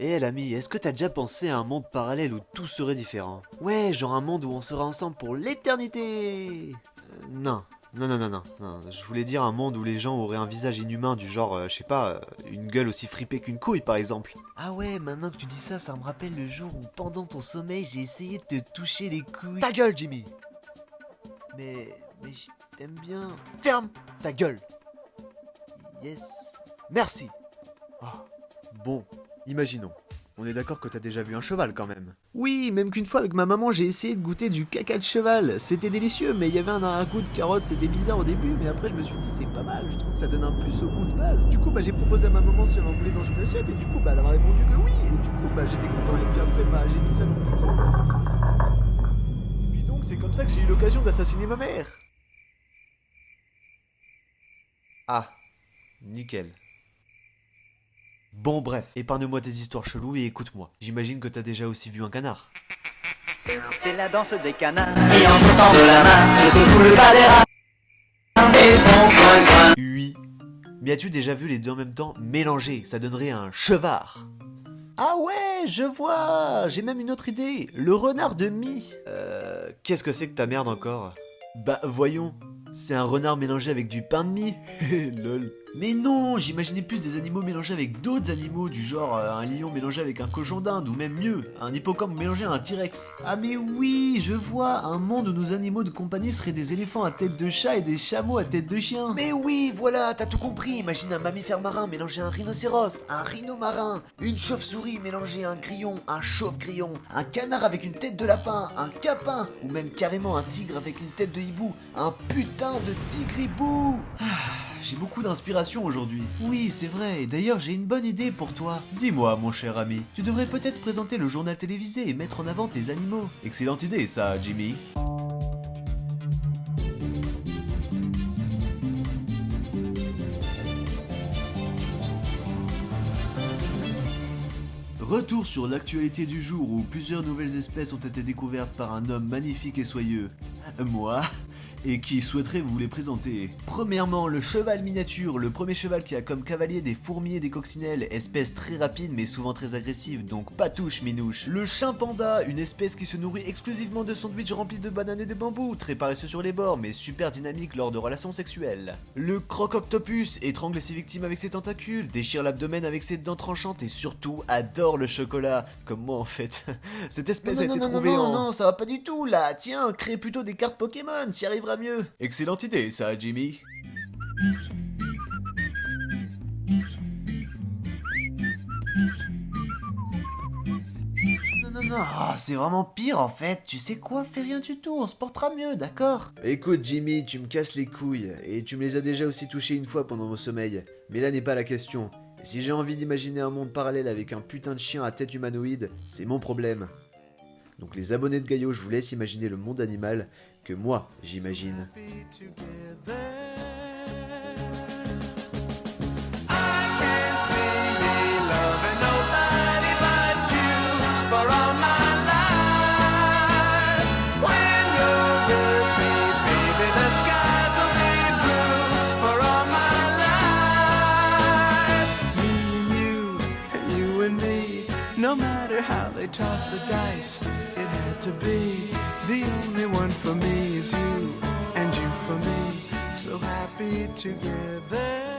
Eh l'ami, est-ce que t'as déjà pensé à un monde parallèle où tout serait différent? Ouais, genre un monde où on sera ensemble pour l'éternité. Non. Non, je voulais dire un monde où les gens auraient un visage inhumain du genre, je sais pas, une gueule aussi fripée qu'une couille par exemple. Ah ouais, maintenant que tu dis ça, ça me rappelle le jour où pendant ton sommeil j'ai essayé de te toucher les couilles. Ta gueule Jimmy. Mais je t'aime bien. Ferme ta gueule. Yes. Merci. Oh. Bon, imaginons. On est d'accord que t'as déjà vu un cheval quand même. Oui, même qu'une fois avec ma maman j'ai essayé de goûter du caca de cheval. C'était délicieux, mais il y avait un arrière-goût de carotte, c'était bizarre au début, mais après je me suis dit c'est pas mal, je trouve que ça donne un plus au goût de base. Du coup j'ai proposé à ma maman si elle en voulait dans une assiette, et du coup elle m'a répondu que oui, et du coup j'étais content, et puis après j'ai mis ça dans le micro-ondes, et puis donc c'est comme ça que j'ai eu l'occasion d'assassiner ma mère. Ah, nickel. Bon bref, épargne-moi tes histoires cheloues et écoute-moi. J'imagine que t'as déjà aussi vu un canard. C'est la danse des canards. Et en sautant de la main, se secouent le bas des rats. Et font coin coin. Oui. Mais as-tu déjà vu les deux en même temps mélangés? Ça donnerait un chevard. Ah ouais, je vois. J'ai même une autre idée. Le renard de mie. Qu'est-ce que c'est que ta merde encore? Bah voyons. C'est un renard mélangé avec du pain de mie. Lol. Mais non, j'imaginais plus des animaux mélangés avec d'autres animaux, du genre un lion mélangé avec un cochon d'Inde, ou même mieux, un hippocampe mélangé à un T-Rex. Ah mais oui, je vois, un monde où nos animaux de compagnie seraient des éléphants à tête de chat et des chameaux à tête de chien. Mais oui, voilà, t'as tout compris, imagine un mammifère marin mélangé à un rhinocéros, un rhino marin, une chauve-souris mélangée à un grillon, un chauve-grillon, un canard avec une tête de lapin, un capin, ou même carrément un tigre avec une tête de hibou, un putain de tigre hibou. J'ai beaucoup d'inspiration aujourd'hui. Oui, c'est vrai, et d'ailleurs j'ai une bonne idée pour toi. Dis-moi, mon cher ami, tu devrais peut-être présenter le journal télévisé et mettre en avant tes animaux. Excellente idée, ça, Jimmy. Retour sur l'actualité du jour où plusieurs nouvelles espèces ont été découvertes par un homme magnifique et soyeux. Moi, et qui souhaiterait vous les présenter. Premièrement, le cheval miniature, le premier cheval qui a comme cavalier des fourmis et des coccinelles, espèce très rapide mais souvent très agressive, donc pas touche minouche. Le chien panda, une espèce qui se nourrit exclusivement de sandwichs remplis de bananes et de bambou, très paresseux sur les bords mais super dynamique lors de relations sexuelles. Le croc-octopus étrangle ses victimes avec ses tentacules, déchire l'abdomen avec ses dents tranchantes et surtout adore le chocolat, comme moi en fait. Cette espèce a été trouvée en... Non, ça va pas du tout là, tiens, crée plutôt des cartes Pokémon, s'y arrivera mieux. Excellente idée ça, Jimmy. Non, c'est vraiment pire en fait. Tu sais quoi, fais rien du tout, on se portera mieux, d'accord? Écoute Jimmy, tu me casses les couilles, et tu me les as déjà aussi touchées une fois pendant mon sommeil. Mais là n'est pas la question. Et si j'ai envie d'imaginer un monde parallèle avec un putain de chien à tête humanoïde, c'est mon problème. Donc les abonnés de Gaillot, je vous laisse imaginer le monde animal que moi j'imagine. No matter how they toss the dice, it had to be. The only one for me is you, and you for me. So happy together.